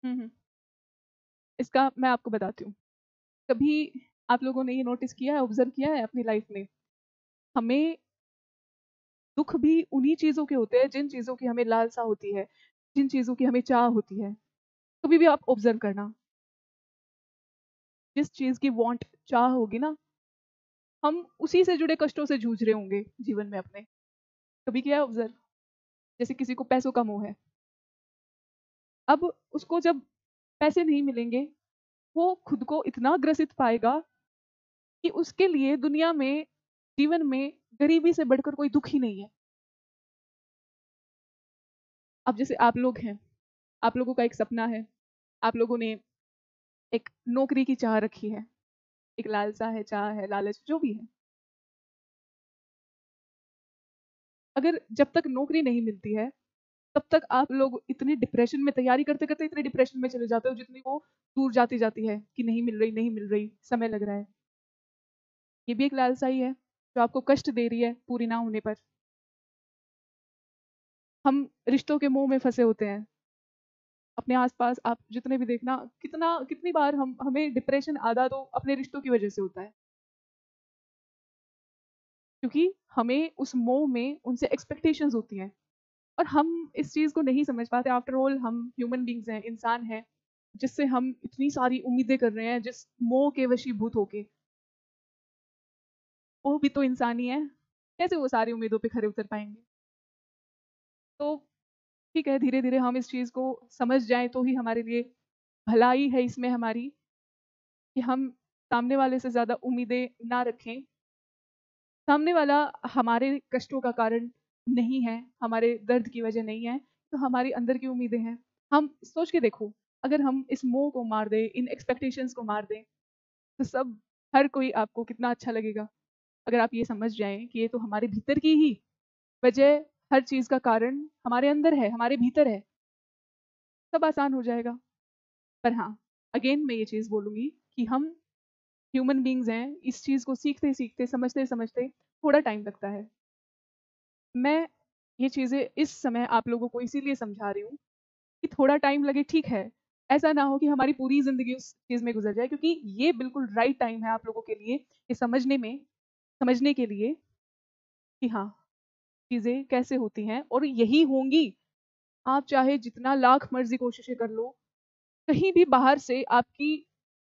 हुँ। इसका मैं आपको बताती हूँ। कभी आप लोगों ने ये नोटिस किया है, ऑब्ज़र्व किया है अपनी लाइफ़ में, हमें दुःख भी उन्हीं चीज़ों के होते हैं जिन चीज़ों की हमें लालसा होती है, जिन चीज़ों की हमें चाह होती है। कभी भी आप ऑब्ज़र्व करना, जिस चीज़ की वांट चाह होगी ना, हम उसी से जुड़े कष्टों से जूझ रहे होंगे जीवन में अपने। कभी किया है ऑब्ज़र्व? जैसे किसी को पैसों का मोह है, अब उसको जब पैसे नहीं मिलेंगे, वो खुद को इतना ग्रसित पाएगा कि उसके लिए दुनिया में, जीवन में गरीबी से बढ़कर कोई दुःख ही नहीं है। अब जैसे आप लोग हैं, आप लोगों का एक सपना है, आप लोगों ने एक नौकरी की चाह रखी है, एक लालसा है, चाह है, लालच जो भी है। अगर जब तक नौकरी नहीं मिलती है, तब तक आप लोग इतने डिप्रेशन में तैयारी करते-करते इतने डिप्रेशन में चले जाते हो जितनी वो दूर जाती-जाती है कि नहीं मिल रही, समय लग रहा है। ये भी एक लालसा ही है, जो आपको कष्ट दे रही है पूरी ना होने पर। हम रिश्तों के मोह में फँसे होते हैं। अपने आस-पास आप जितने भी देखना कितनी बार हमें डिप्रेशन आधा तो अपने रिश्तों की वज़ह से होता है। क्योंकि हमें उस मोह में उनसे एक्सपेक्टेशंस होती हैं और हम इस चीज़ को नहीं समझ पाते। आफ्टर ऑल हम ह्यूमन बीइंग्स हैं, इंसान हैं, जिससे हम इतनी सारी उम्मीदें कर रहे हैं, जिस मोह के वशीभूत होके। वो भी तो इंसान ही है, कैसे वो सारी उम्मीदों पे खरे उतर पाएँगे? तो ठीक है, धीरे-धीरे हम इस चीज़ को समझ जाएँ तो ही हमारे लिए भलाई है इसमें हमारी, कि हम सामने वाले से ज़्यादा उम्मीदें ना रखें। सामने वाला हमारे कष्टों का कारण नहीं है, हमारे दर्द की वजह नहीं है, तो हमारी अंदर की उम्मीदें हैं। हम सोच के देखो, अगर हम इस मोह को मार दें, इन एक्सपेक्टेशंस को मार दें, तो हर कोई आपको कितना अच्छा लगेगा। अगर आप ये समझ जाएँ कि ये तो हमारे भीतर की ही वजह, हर चीज़ का कारण हमारे अंदर है, हमारे भीतर है, सब आसान हो जाएगा। पर हाँ, अगेन मैं ये चीज़ बोलूँगी कि हम ह्यूमन बीइंग्स हैं, इस चीज़ को सीखते-सीखते, समझते-समझते थोड़ा टाइम लगता है। मैं ये चीज़ें इस समय आप लोगों को इसीलिए समझा रही हूँ कि थोड़ा टाइम लगे ठीक है। ऐसा ना हो कि हमारी पूरी ज़िंदगी उस चीज़ में गुज़र जाए, क्योंकि ये बिल्कुल राइट टाइम है आप लोगों के लिए ये समझने के लिए कि हाँ, चीज़ें कैसे होती हैं और यही होंगी। आप चाहे जितना लाख मर्ज़ी कोशिशें कर लो, कहीं भी बाहर से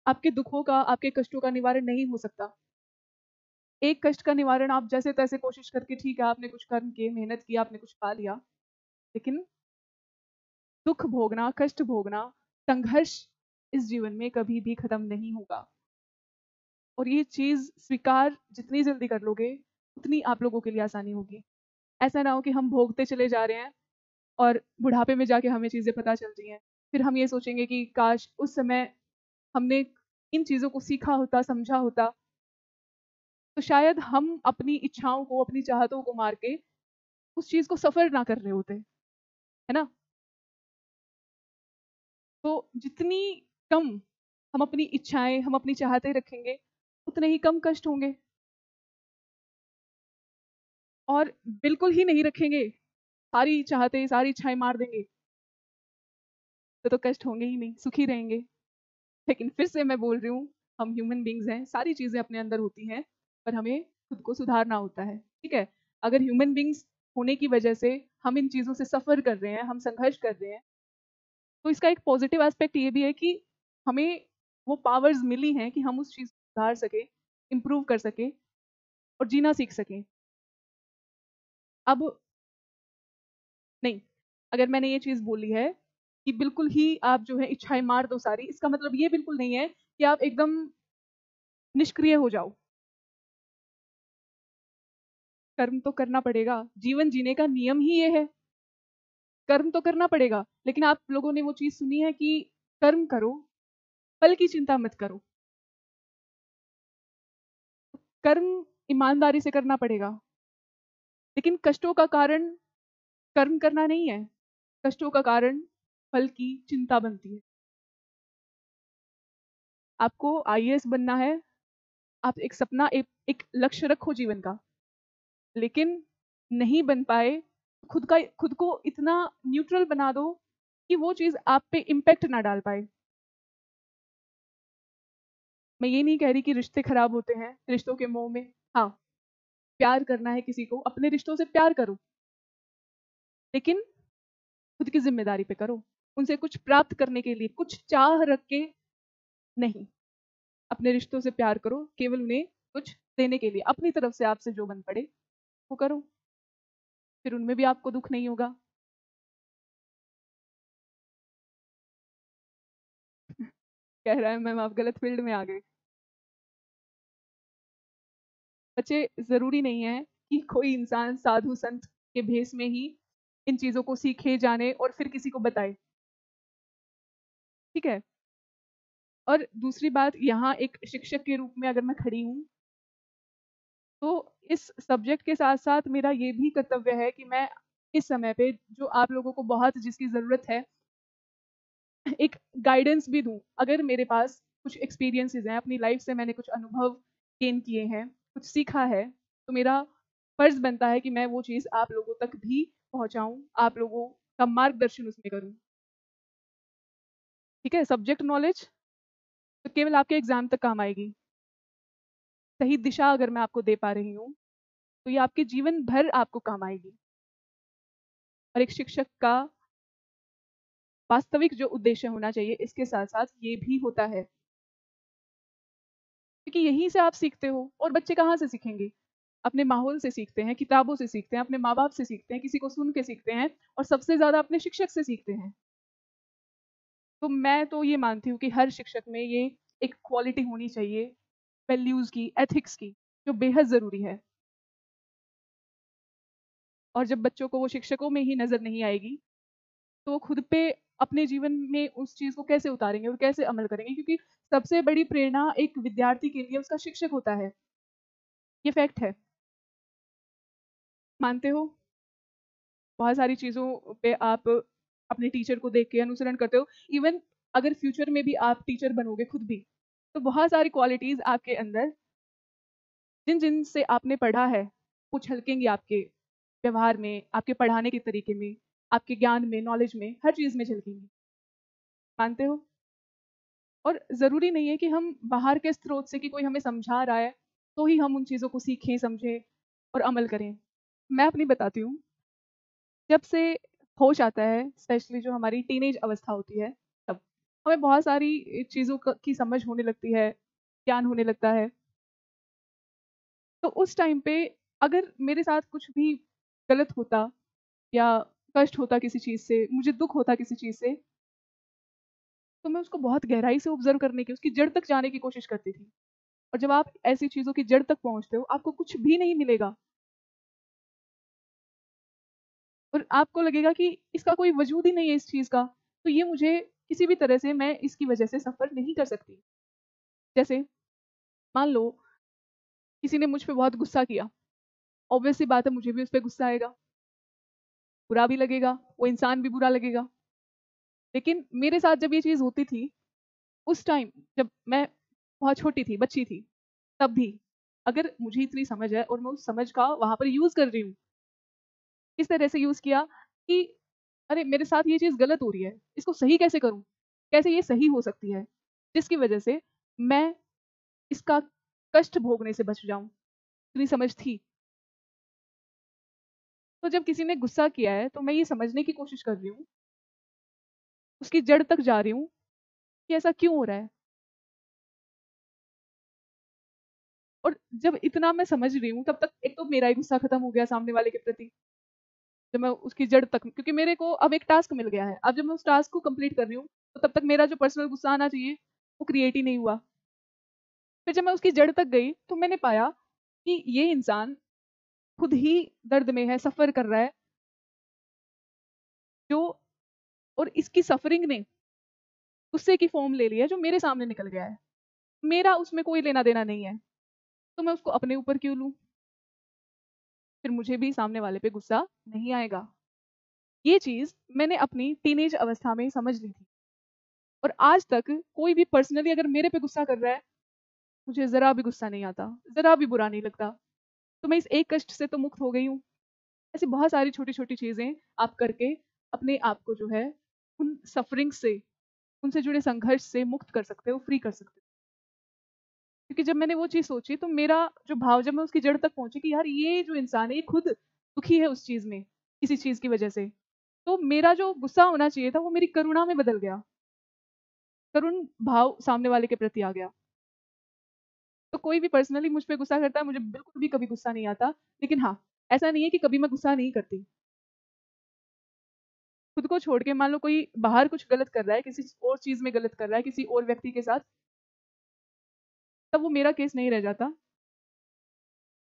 आपके दुखों का, आपके कष्टों का निवारण नहीं हो सकता। एक कष्ट का निवारण आप जैसे-तैसे कोशिश करके ठीक है, आपने कुछ कर्म किए, मेहनत की, आपने कुछ पा लिया। लेकिन दुःख भोगना, कष्ट भोगना, संघर्ष इस जीवन में कभी भी खत्म नहीं होगा। और ये चीज़ स्वीकार जितनी जल्दी कर लोगे, उतनी आप लोगों के लिए आसानी होगी। ऐसा ना हो कि हम भोगते चले जा रहे हैं और बुढ़ापे में जाके हमें चीज़ें पता चल रही हैं। फिर हम ये सोचेंगे कि काश उस समय हमने इन चीज़ों को सीखा होता, समझा होता, तो शायद हम अपनी इच्छाओं को, अपनी चाहतों को मार के उस चीज़ को सफ़र ना कर रहे होते, है ना? तो जितनी कम हम अपनी इच्छाएँ, हम अपनी चाहतें रखेंगे, उतने ही कम कष्ट होंगे और बिल्कुल ही नहीं रखेंगे, सारी चाहतें, सारी इच्छाएँ मार देंगे, तो कष्ट होंगे ही नहीं, सुखी रहेंगे। लेकिन फिर से मैं बोल रही हूँ, हम ह्यूमन बीइंग्स हैं, सारी चीज़ें अपने अंदर होती हैं, पर हमें खुद को सुधारना होता है, ठीक है? अगर ह्यूमन बीइंग्स होने की वजह से हम इन चीज़ों से सफ़र कर रहे हैं, हम संघर्ष कर रहे हैं, तो इसका एक पॉज़िटिव एस्पेक्ट ये भी है कि हमें वो पावर्स मिली हैं कि हम उस चीज़ को सुधार सकें, इम्प्रूव कर सकें और जीना सीख सकें। अब नहीं, अगर मैंने ये चीज़ बोली है कि बिल्कुल ही आप जो है इच्छाएँ मार दो सारी, इसका मतलब ये बिल्कुल नहीं है कि आप एकदम निष्क्रिय हो जाओ। कर्म तो करना पड़ेगा, जीवन जीने का नियम ही ये है, कर्म तो करना पड़ेगा। लेकिन आप लोगों ने वो चीज़ सुनी है कि कर्म करो, फल की चिंता मत करो। कर्म ईमानदारी से करना पड़ेगा, लेकिन कष्टों का कारण कर्म करना नहीं है, कष्टों का कारण फल की चिंता बनती है। आपको आईएएस बनना है, आप एक सपना एक लक्ष्य रखो जीवन का, लेकिन नहीं बन पाए, खुद को इतना न्यूट्रल बना दो कि वो चीज़ आप पे इम्पैक्ट ना डाल पाए। मैं ये नहीं कह रही कि रिश्ते खराब होते हैं, रिश्तों के मोह में। हाँ, प्यार करना है किसी को, अपने रिश्तों से प्यार करो, लेकिन खुद की ज़िम्मेदारी पे करो। उनसे कुछ प्राप्त करने के लिए, कुछ चाह रख के नहीं। अपने रिश्तों से प्यार करो, केवल उन्हें कुछ देने के लिए। अपनी तरफ से आपसे जो बन पड़े, वो करो। फिर उनमें भी आपको दुःख नहीं होगा। कह रहा है मैम आप गलत फ़ील्ड में आ गए। बच्चे ज़रूरी नहीं है कि कोई इंसान साधु संत के भेष में ही इन चीज़ों को सीखे, जाने और फिर किसी को बताए। ठीक है? और दूसरी बात, यहाँ एक शिक्षक के रूप में अगर मैं खड़ी हूँ, तो इस सब्जेक्ट के साथ-साथ मेरा ये भी कर्तव्य है कि मैं इस समय पे जो आप लोगों को बहुत जिसकी ज़रूरत है, एक गाइडेंस भी दूँ। अगर मेरे पास कुछ एक्सपीरियंसेस हैं, अपनी लाइफ़ से मैंने कुछ अनुभव गेन किए हैं, कुछ सीखा है, तो मेरा फ़र्ज़ बनता है कि मैं वो चीज़ आप लोगों तक भी पहुँचाऊँ, आप लोगों का मार्गदर्शन उसमें करूँ। ठीक है? सब्जेक्ट नॉलेज तो केवल आपके एग्ज़ाम तक काम आएगी। सही दिशा अगर मैं आपको दे पा रही हूँ, तो ये आपके जीवन भर आपको काम आएगी। और एक शिक्षक का वास्तविक जो उद्देश्य होना चाहिए, इसके साथ-साथ ये भी होता है। क्योंकि यहीं से आप सीखते हो और बच्चे कहाँ से सीखेंगे? अपने माहौल से सीखते हैं, किताबों से सीखते हैं, अपने माँ-बाप से सीखते हैं, किसी को सुन के सीखते हैं और सबसे ज़्यादा अपने शिक्षक से सीखते हैं। तो मैं तो ये मानती हूँ कि हर शिक्षक में ये एक क्वालिटी होनी चाहिए, वैल्यूज़ की, एथिक्स की, जो बेहद ज़रूरी है। और जब बच्चों को वो शिक्षकों में ही नज़र नहीं आएगी, तो वो खुद पे अपने जीवन में उस चीज़ को कैसे उतारेंगे और कैसे अमल करेंगे? क्योंकि सबसे बड़ी प्रेरणा एक विद्यार्थी के लिए उसका शिक्षक होता है। ये फैक्ट है। मानते हो? बहुत सारी चीज़ों पे आप अपने टीचर को देख के अनुसरण करते हो। इवन अगर फ्यूचर में भी आप टीचर बनोगे खुद भी, तो बहुत सारी क्वालिटीज़ आपके अंदर जिन-जिन से आपने पढ़ा है, वो झलकेंगी आपके व्यवहार में, आपके पढ़ाने के तरीके में, आपके ज्ञान में, नॉलेज में, हर चीज़ में झलकेंगी। मानते हो? और ज़रूरी नहीं है कि हम बाहर के स्रोत से कि कोई हमें समझा रहा है, तो ही हम उन चीज़ों को सीखें, समझें और अमल करें। मैं अपनी बताती हूँ, जब से होश आता है, स्पेशली जो हमारी टीनेज अवस्था होती है, तब हमें बहुत सारी चीज़ों की समझ होने लगती है, ज्ञान होने लगता है। तो उस टाइम पे अगर मेरे साथ कुछ भी गलत होता या कष्ट होता किसी चीज़ से, मुझे दुःख होता किसी चीज़ से, तो मैं उसको बहुत गहराई से ऑब्ज़र्व करने की, उसकी जड़ तक जाने की कोशिश करती थी। और जब आप ऐसी चीज़ों की जड़ तक पहुँचते हो, आपको कुछ भी नहीं मिलेगा और आपको लगेगा कि इसका कोई वजूद ही नहीं है इस चीज़ का, तो ये मुझे किसी भी तरह से मैं इसकी वजह से सफ़र नहीं कर सकती। जैसे मान लो किसी ने मुझ पे बहुत गुस्सा किया, ऑब्वियस सी बात है मुझे भी उस पे गुस्सा आएगा, बुरा भी लगेगा, वो इंसान भी बुरा लगेगा। लेकिन मेरे साथ जब ये चीज़ होती थी, उस टाइम जब मैं बहुत छोटी थी, बच्ची थी, तब भी अगर मुझे इतनी समझ है और मैं उस समझ का वहाँ पर यूज़ कर रही हूँ, किस तरह से यूज़ किया कि अरे! मेरे साथ ये चीज़ गलत हो रही है, इसको सही कैसे करूँ? कैसे ये सही हो सकती है? जिसकी वजह से मैं इसका कष्ट भोगने से बच जाऊँ, इतनी समझ थी। तो जब किसी ने गुस्सा किया है, तो मैं ये समझने की कोशिश कर रही हूँ, उसकी जड़ तक जा रही हूँ कि ऐसा क्यों हो रहा है? और जब इतना मैं समझ रही हूँ, तब तक एक तो मेरा ही गुस्सा खत्म हो गया सामने वाले के प्रति, जब मैं उसकी जड़ तक, क्योंकि मेरे को अब एक टास्क मिल गया है। अब जब मैं उस टास्क को कंप्लीट कर रही हूँ, तो तब तक मेरा जो पर्सनल गुस्सा आना चाहिए, वो क्रिएट ही नहीं हुआ। फिर जब मैं उसकी जड़ तक गई, तो मैंने पाया कि ये इंसान खुद ही दर्द में है, सफ़र कर रहा है, जो और इसकी सफ़रिंग ने गुस्से की फ़ॉर्म ले ली है, जो मेरे सामने निकल गया है। मेरा उसमें कोई लेना-देना नहीं है, तो मैं उसको अपने ऊपर क्यों लूँ? फिर मुझे भी सामने वाले पे गुस्सा नहीं आएगा। ये चीज़ मैंने अपनी टीनेज अवस्था में समझ ली थी और आज तक कोई भी पर्सनली अगर मेरे पे गुस्सा कर रहा है, मुझे ज़रा भी गुस्सा नहीं आता, ज़रा भी बुरा नहीं लगता। तो मैं इस एक कष्ट से तो मुक्त हो गई हूँ। ऐसी बहुत सारी छोटी-छोटी चीज़ें आप करके अपने आप को जो है उन सफरिंग से, उनसे जुड़े संघर्ष से मुक्त कर सकते हो, फ्री कर सकते हो। क्योंकि जब मैंने वो चीज़ सोची तो मेरा जो भाव, जब मैं उसकी जड़ तक पहुंची कि यार ये जो इंसान है ये खुद दुखी है उस चीज़ में, किसी चीज़ की वजह से, तो मेरा जो गुस्सा होना चाहिए था वो मेरी करुणा में बदल गया। करुण भाव सामने वाले के प्रति आ गया। तो कोई भी पर्सनली मुझ पे गुस्सा करता है, मुझे बिल्कुल भी कभी गुस्सा नहीं आता। लेकिन हाँ, ऐसा नहीं है कि कभी मैं गुस्सा नहीं करती। खुद को छोड़ के मान लो कोई बाहर कुछ गलत कर रहा है, किसी और चीज़ में गलत कर रहा है, किसी और व्यक्ति के साथ, तब वो मेरा केस नहीं रह जाता।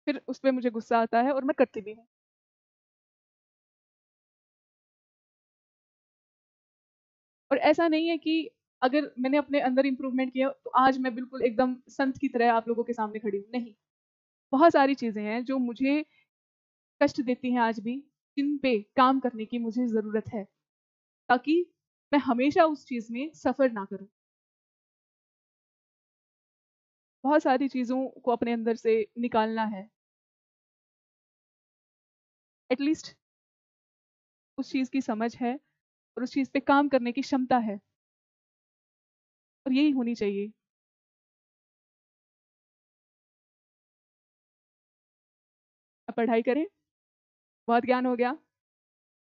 फिर उस पे मुझे गुस्सा आता है और मैं करती भी हूँ। और ऐसा नहीं है कि अगर मैंने अपने अंदर इम्प्रूवमेंट किया तो आज मैं बिल्कुल एकदम संत की तरह आप लोगों के सामने खड़ी हूँ, नहीं। बहुत सारी चीज़ें हैं जो मुझे कष्ट देती हैं आज भी, जिन पे काम करने की मुझे ज़रूरत है, ताकि मैं हमेशा उस चीज़ में सफ़र ना करूँ। बहुत सारी चीज़ों को अपने अंदर से निकालना है। एटलीस्ट उस चीज़ की समझ है और उस चीज़ पे काम करने की क्षमता है, और यही होनी चाहिए। अब पढ़ाई करें, बहुत ज्ञान हो गया।